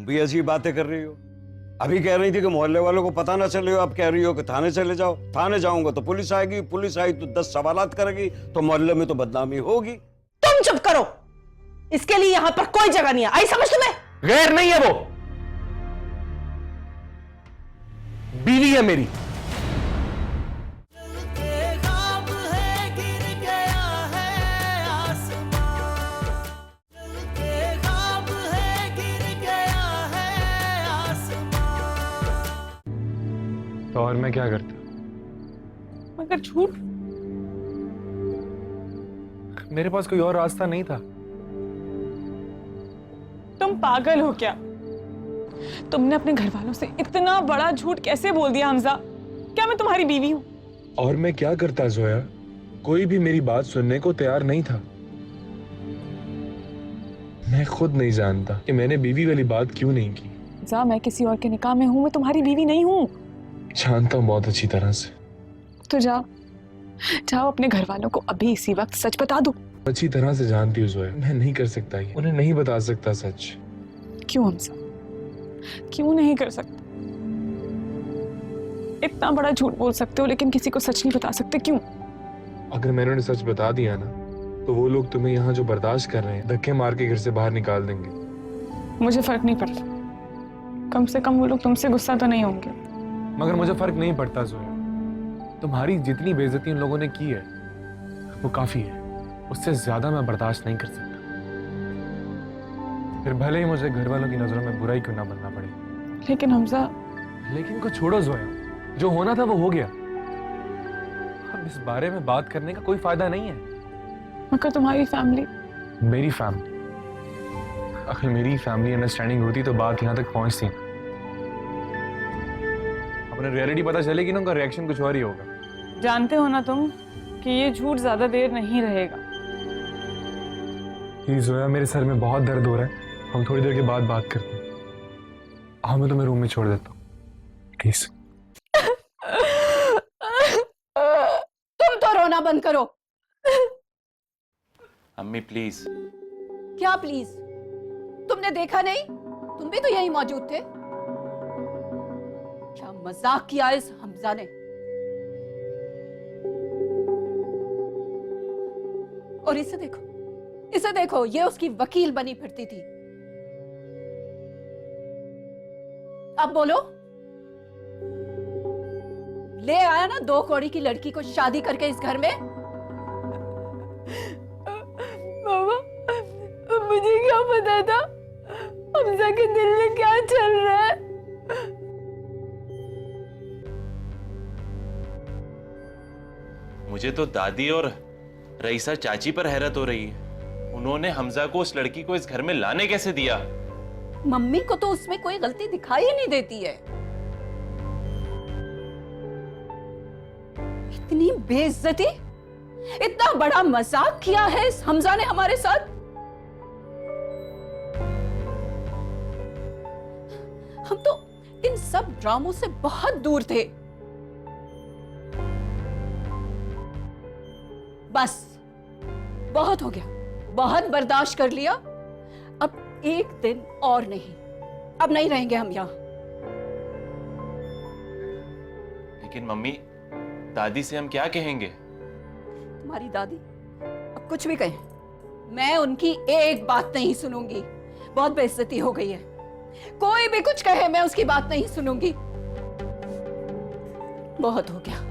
तुम भी ऐसी बातें कर रही हो। अभी कह रही थी कि मोहल्ले वालों को पता ना चले, अब कह रही हो कि थाने चले जाओ। थाने जाऊंगा तो पुलिस आएगी, पुलिस आई तो 10 सवालात करेगी, तो मोहल्ले में तो बदनामी होगी। तुम चुप करो, इसके लिए यहां पर कोई जगह नहीं है। आई समझ तुम्हें? गैर नहीं है वो, बीवी है मेरी। तो और मैं क्या करता? मगर झूठ, मेरे पास कोई और रास्ता नहीं था। तुम पागल हो क्या? तुमने अपने घर वालों से इतना बड़ा झूठ कैसे बोल दिया हमजा? क्या मैं तुम्हारी बीवी हूं? और मैं क्या करता जोया? कोई भी मेरी बात सुनने को तैयार नहीं था। मैं खुद नहीं जानता कि मैंने बीवी वाली बात क्यों नहीं की। जा, मैं किसी और के निकाह में हूं, मैं तुम्हारी बीवी नहीं हूं। जानता हूं बहुत अच्छी तरह से। तो जाओ, जाओ अपने घर वालों को अभी इसी वक्त सच बता दो। अच्छी तरह से जानती हूँ जोया, मैं नहीं कर सकता ये, उन्हें नहीं बता सकता सच। क्यों हमजा, क्यों नहीं कर सकते? इतना बड़ा झूठ बोल सकते हो लेकिन किसी को सच नहीं बता सकते, क्यों? अगर मैंने उन्हें सच बता दिया ना, तो वो लोग तुम्हें यहाँ जो बर्दाश्त कर रहे हैं, धक्के मार के घर से बाहर निकाल देंगे। मुझे फर्क नहीं पड़ता, कम से कम वो लोग तुमसे गुस्सा तो नहीं होंगे। मगर मुझे फर्क नहीं पड़ता जोया, तुम्हारी जितनी बेइज्जती उन लोगों ने की है वो काफी है, उससे ज्यादा मैं बर्दाश्त नहीं कर सकता। फिर भले ही मुझे घर वालों की नजरों में बुराई क्यों ना बनना पड़े। लेकिन हमजा, लेकिन को छोड़ो जोया, जो होना था वो हो गया। अब इस बारे में बात करने का कोई फायदा नहीं है। मगर तुम्हारी फैमिली, मेरी फैमिली, अगर मेरी फैमिली अंडरस्टैंडिंग होती तो बात यहाँ तक पहुंचती। अपने रियलिटी पता चलेगी ना, उनका रिएक्शन कुछ और ही होगा। जानते हो ना तुम कि ये झूठ ज्यादा देर नहीं रहेगा। ये जोया, मेरे सर में बहुत दर्द हो रहा है, हम थोड़ी देर के बाद बात करते हैं। हाँ, मैं तुम्हें रूम में छोड़ देता हूँ प्लीज। तुम तो रोना बंद करो। अम्मी प्लीज। क्या प्लीज? तुमने देखा नहीं? तुम भी तो यहीं मौजूद थे। क्या मजाक किया इस हमजा ने। और इसे देखो, इसे देखो, ये उसकी वकील बनी फिरती थी। अब बोलो, ले आया ना 2 कौड़ी की लड़की को शादी करके इस घर में। बाबा, मुझे क्या पता था हमजा के दिल में क्या चल रहा है? मुझे तो दादी और रईसा चाची पर हैरत हो रही है। उन्होंने हमजा को, उस लड़की को इस घर में लाने कैसे दिया? मम्मी को तो उसमें कोई गलती दिखाई ही नहीं देती है। इतनी बेइज्जती, इतना बड़ा मजाक किया है इस हमजा ने हमारे साथ। हम तो इन सब ड्रामों से बहुत दूर थे। बस बहुत हो गया, बहुत बर्दाश्त कर लिया। अब एक दिन और नहीं, अब नहीं रहेंगे हम यहां। लेकिन मम्मी, दादी से हम क्या कहेंगे? तुम्हारी दादी अब कुछ भी कहे, मैं उनकी एक बात नहीं सुनूंगी। बहुत बेइज्जती हो गई है। कोई भी कुछ कहे, मैं उसकी बात नहीं सुनूंगी। बहुत हो गया।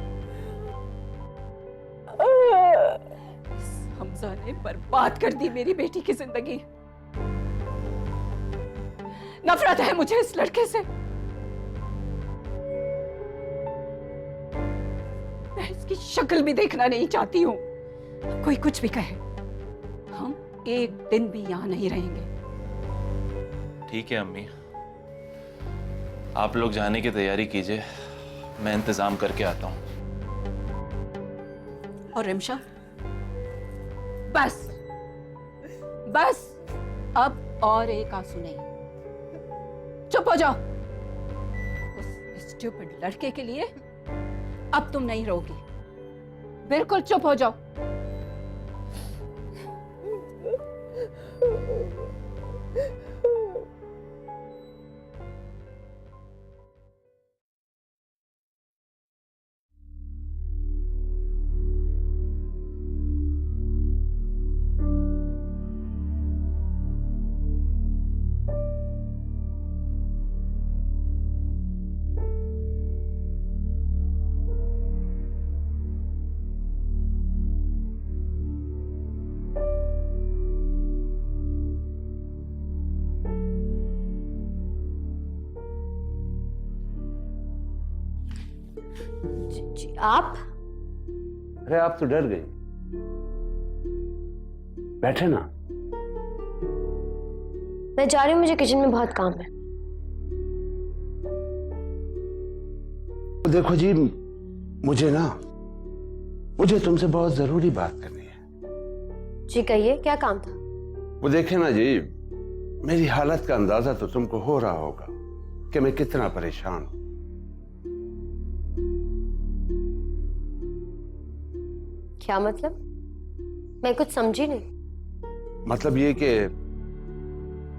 हमजा ने बर्बाद कर दी मेरी बेटी की जिंदगी। नफरत है मुझे इस लड़के से। मैं इसकी शक्ल भी देखना नहीं चाहती हूं। कोई कुछ भी कहे, हम एक दिन भी यहां नहीं रहेंगे। ठीक है अम्मी, आप लोग जाने की तैयारी कीजिए, मैं इंतजाम करके आता हूं। और रिमशा, बस बस, अब और एक आंसू नहीं। चुप हो जाओ। उस स्टूपिड लड़के के लिए अब तुम नहीं रोगी। बिल्कुल चुप हो जाओ। आप? अरे आप तो डर गई। बैठे ना। मैं जा रही हूँ, मुझे किचन में बहुत काम है। देखो जी, मुझे तुमसे बहुत जरूरी बात करनी है। जी कहिए, क्या काम था? वो देखे ना जी, मेरी हालत का अंदाजा तो तुमको हो रहा होगा कि मैं कितना परेशान हूं। क्या मतलब? मैं कुछ समझी नहीं। मतलब ये कि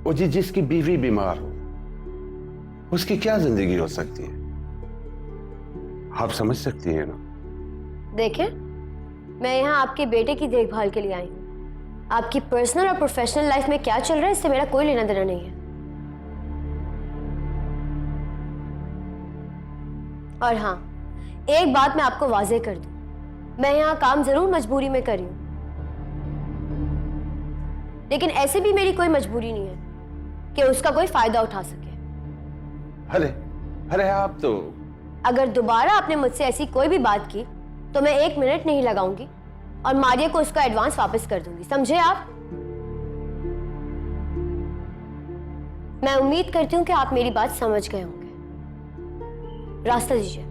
वो जी जिसकी बीवी बीमार हो, उसकी क्या जिंदगी हो सकती है? आप समझ सकती हैं ना? देखें, मैं यहाँ आपके बेटे की देखभाल के लिए आई हूँ। आपकी पर्सनल और प्रोफेशनल लाइफ में क्या चल रहा है, इससे मेरा कोई लेना देना नहीं है। और हाँ, एक बात मैं आपको वाजे कर दूं, मैं यहाँ काम जरूर मजबूरी में कर रही हूँ, लेकिन ऐसे भी मेरी कोई मजबूरी नहीं है कि उसका कोई फायदा उठा सके। अरे अरे आप तो, अगर दोबारा आपने मुझसे ऐसी कोई भी बात की तो मैं 1 मिनट नहीं लगाऊंगी और मारिया को उसका एडवांस वापस कर दूंगी, समझे आप? मैं उम्मीद करती हूं कि आप मेरी बात समझ गए होंगे। रास्ता दीजिए।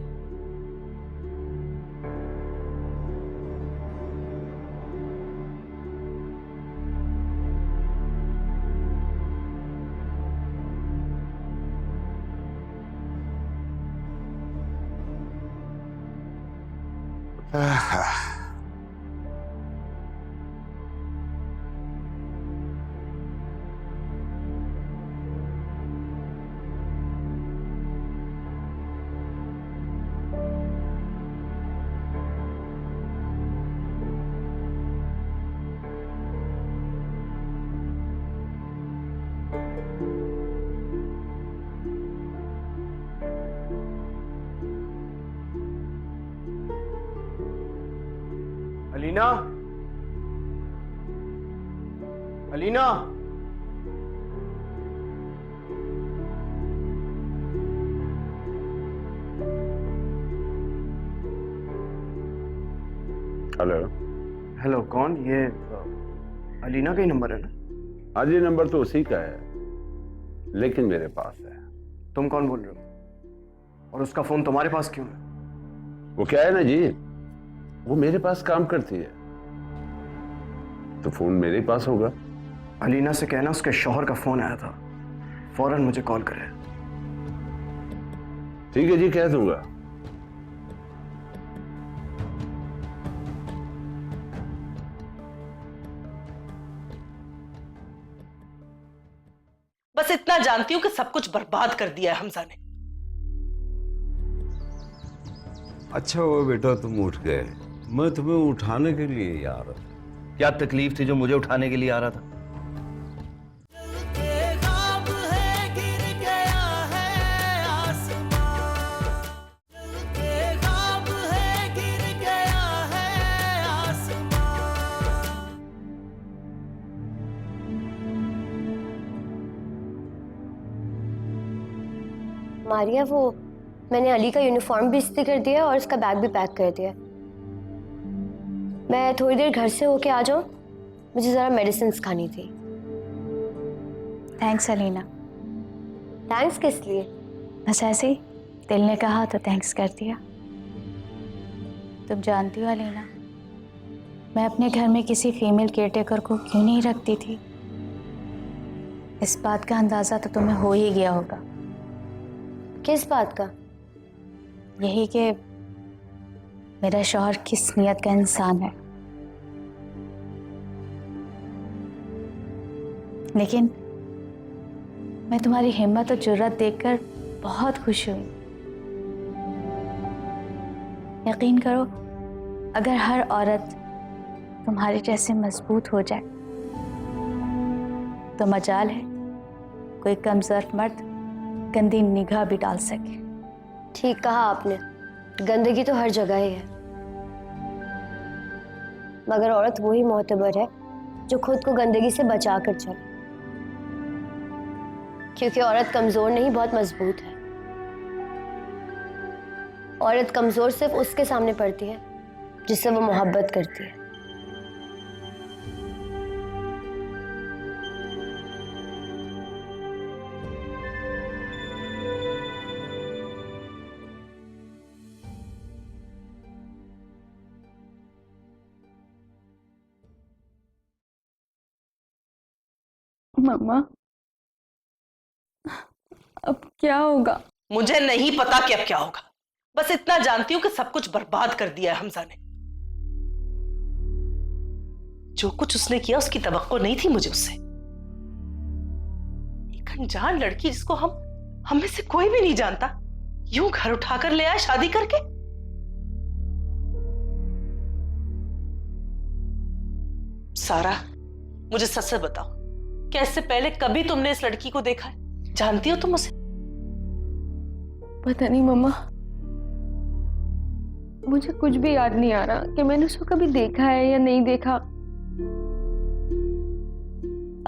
अलीना, अलीना, हेलो। हेलो, कौन ये? अलीना का ही नंबर है ना? आज ये नंबर तो उसी का है, लेकिन मेरे पास है। तुम कौन बोल रहे हो? और उसका फोन तुम्हारे पास क्यों है? वो क्या है ना जी, वो मेरे पास काम करती है, तो फोन मेरे पास होगा। अलीना से कहना उसके शौहर का फोन आया था, फौरन मुझे कॉल करे। ठीक है जी, कह दूंगा। बस इतना जानती हूँ कि सब कुछ बर्बाद कर दिया है हमजा ने। अच्छा हुआ बेटा तुम उठ गए, मैं तुम्हें उठाने के लिए ही आ रहा था। क्या तकलीफ थी जो मुझे उठाने के लिए आ रहा था? मारिया, वो मैंने अली का यूनिफॉर्म भी इस्त्री कर दिया और उसका बैग भी पैक कर दिया। मैं थोड़ी देर घर से होके आ जाऊं, मुझे जरा मेडिसिन खानी थी। थैंक्स अलीना। थैंक्स किस लिए? बस ऐसे ही दिल ने कहा तो थैंक्स कर दिया। तुम जानती हो अलीना, मैं अपने घर में किसी फीमेल केयरटेकर को क्यों नहीं रखती थी? इस बात का अंदाजा तो तुम्हें हो ही गया होगा। किस बात का? यही कि मेरा शौहर किस नियत का इंसान है। लेकिन मैं तुम्हारी हिम्मत और जुर्रत देखकर बहुत खुश हुई। यकीन करो, अगर हर औरत तुम्हारे जैसे मजबूत हो जाए तो मजाल है कोई कमजोर मर्द गंदी निगाह भी डाल सके। ठीक कहा आपने, गंदगी तो हर जगह ही है, मगर औरत वही मोहतबर है जो खुद को गंदगी से बचा कर चले, क्योंकि औरत कमजोर नहीं, बहुत मजबूत है। औरत कमजोर सिर्फ उसके सामने पड़ती है जिससे वो मोहब्बत करती है। मम्मा, अब क्या होगा? मुझे नहीं पता कि अब क्या होगा, बस इतना जानती हूँ कि सब कुछ बर्बाद कर दिया है हमजा ने। जो कुछ उसने किया उसकी तवक्को नहीं थी मुझे उससे। एक अनजान लड़की जिसको हम में से कोई भी नहीं जानता, यूं घर उठाकर ले आया शादी करके। सारा, मुझे सच से बताओ, क्या इससे पहले कभी तुमने इस लड़की को देखा है? जानती हो तुम उसे? पता नहीं मम्मा, मुझे कुछ भी याद नहीं आ रहा कि मैंने उसको कभी देखा है या नहीं देखा।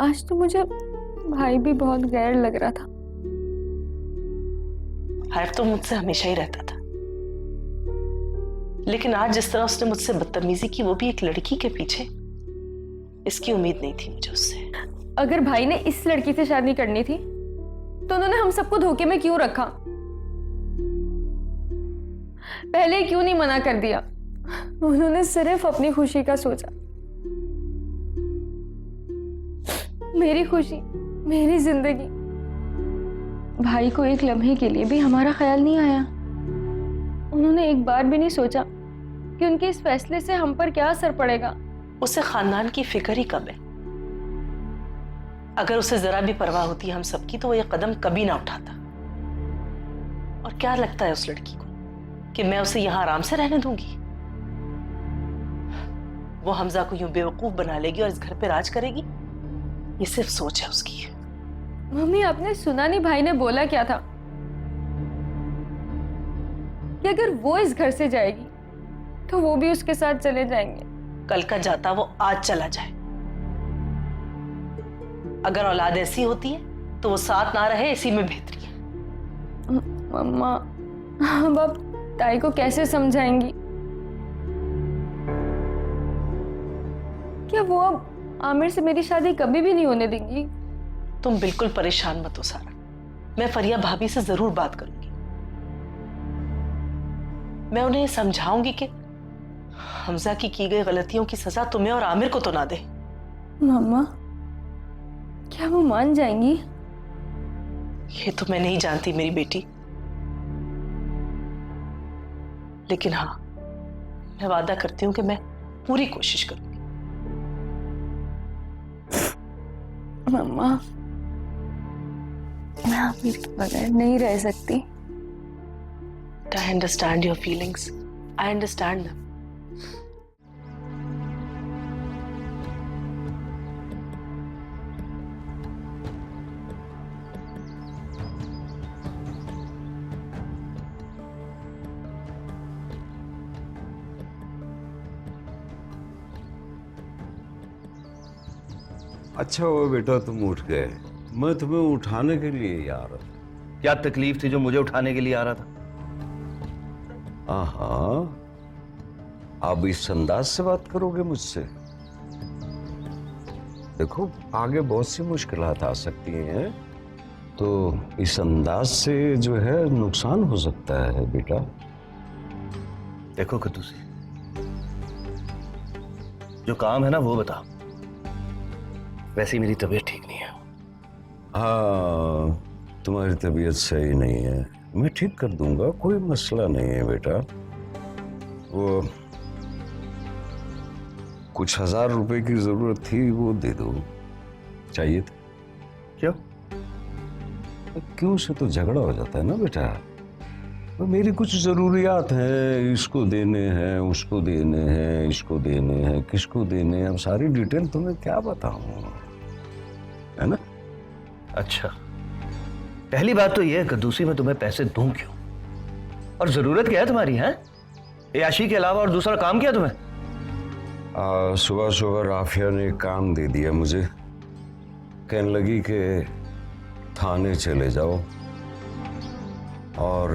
आज तो मुझे भाई भी बहुत गैर लग रहा था। खैर तो मुझसे हमेशा ही रहता था, लेकिन आज जिस तरह उसने मुझसे बदतमीजी की, वो भी एक लड़की के पीछे, इसकी उम्मीद नहीं थी मुझे उससे। अगर भाई ने इस लड़की से शादी करनी थी तो उन्होंने हम सबको धोखे में क्यों रखा? पहले क्यों नहीं मना कर दिया? उन्होंने सिर्फ अपनी खुशी का सोचा। मेरी खुशी, मेरी जिंदगी, भाई को एक लम्हे के लिए भी हमारा ख्याल नहीं आया। उन्होंने एक बार भी नहीं सोचा कि उनके इस फैसले से हम पर क्या असर पड़ेगा। उसे खानदान की फिक्र ही कब है? अगर उसे जरा भी परवाह होती हम सबकी तो वो ये कदम कभी ना उठाता। और क्या लगता है उस लड़की को कि मैं उसे यहां आराम से रहने दूंगी? वो हमजा को यूं बेवकूफ बना लेगी और इस घर पे राज करेगी? ये सिर्फ सोच है उसकी। मम्मी, आपने सुना नहीं भाई ने बोला क्या था? कि अगर वो इस घर से जाएगी तो वो भी उसके साथ चले जाएंगे। कल का जाता वो आज चला जाए। अगर औलाद ऐसी होती है तो वो साथ ना रहे, इसी में बेहतरी है। मम्मा, अब आप ताई को कैसे समझाएंगी? क्या वो अब आमिर से मेरी शादी कभी भी नहीं होने देंगी? तुम बिल्कुल परेशान मत हो सारा, मैं फरिया भाभी से जरूर बात करूंगी। मैं उन्हें समझाऊंगी कि हमजा की गई गलतियों की सजा तुम्हें और आमिर को तो ना दे। मम्मा, क्या वो मान जाएंगी? ये तो मैं नहीं जानती मेरी बेटी, लेकिन हाँ, मैं वादा करती हूँ कि मैं पूरी कोशिश करूंगी। मम्मा, मैं आमिर के बगैर नहीं रह सकती। I understand your feelings. I understand them. अच्छा हुआ बेटा तुम उठ गए, मैं तुम्हें उठाने के लिए ही आ रहा था। क्या तकलीफ थी जो मुझे उठाने के लिए आ रहा था? हाँ, आप इस अंदाज से बात करोगे मुझसे? देखो, आगे बहुत सी मुश्किलात आ सकती हैं, तो इस अंदाज से जो है नुकसान हो सकता है बेटा। देखो कद्दूसी, जो काम है ना वो बताओ। वैसे ही मेरी तबीयत ठीक नहीं है। हाँ, तुम्हारी तबीयत सही नहीं है, मैं ठीक कर दूंगा, कोई मसला नहीं है बेटा। वो कुछ 1000 रुपए की जरूरत थी, वो दे दो। चाहिए था? क्यों? क्यों से तो झगड़ा हो जाता है ना बेटा। तो मेरी कुछ जरूरियात हैं, इसको देने हैं, उसको देने हैं, इसको देने हैं, किसको देने हैं, अब सारी डिटेल तुम्हें क्या बताऊं, है ना? अच्छा, पहली बात तो ये है कद्दूसी, मैं तुम्हें पैसे दूं क्यों? और जरूरत क्या है तुम्हारी? है याशी के अलावा और दूसरा काम क्या तुम्हें? सुबह सुबह राफिया ने एक काम दे दिया मुझे, कहने लगी कि थाने चले जाओ और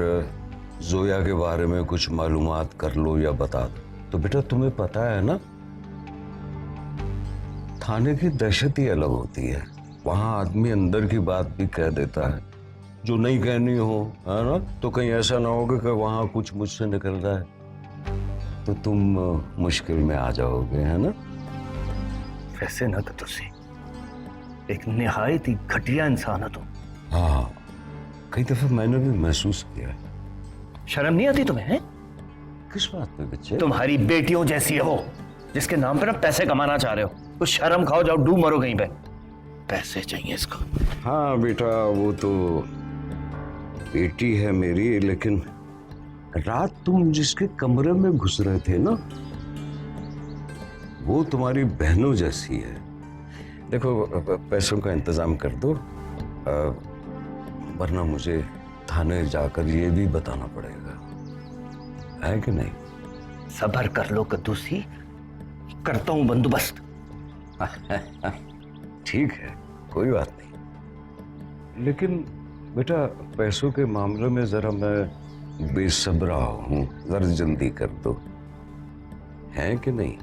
जोया के बारे में कुछ मालूमात कर लो या बता दो। तो बेटा तुम्हें पता है ना, थाने की दहशत ही अलग होती है। वहां आदमी अंदर की बात भी कह देता है जो नहीं कहनी हो, है ना। तो कहीं ऐसा ना हो कि वहां कुछ मुझसे निकल रहा है तो तुम मुश्किल में आ जाओगे, है ना। वैसे ना कदूसी, एक निहायत ही घटिया इंसान है तुम। हाँ, कई दफा मैंने भी महसूस किया है। शर्म नहीं आती तुम्हें, है? किस बात पे बच्चे? तुम्हारी बेटियों जैसी है वो, जिसके नाम पे ना पैसे कमाना चाह रहे हो। कुछ शर्म खाओ, जाओ डूब मरो कहीं पे। पैसे चाहिए इसको। हाँ बेटा, वो तो बेटी है मेरी, लेकिन रात तुम जिसके कमरे में घुस रहे थे ना, वो तुम्हारी बहनों जैसी है। देखो, पैसों का इंतजाम कर दो, वरना मुझे थाने जाकर ये भी बताना पड़ेगा, है कि नहीं। सब्र कर लो कद्दूसी, करता हूं बंदोबस्त। ठीक है, कोई बात नहीं, लेकिन बेटा पैसों के मामले में जरा मैं बेसब्रा हूं, जरा जल्दी कर दो, है कि नहीं।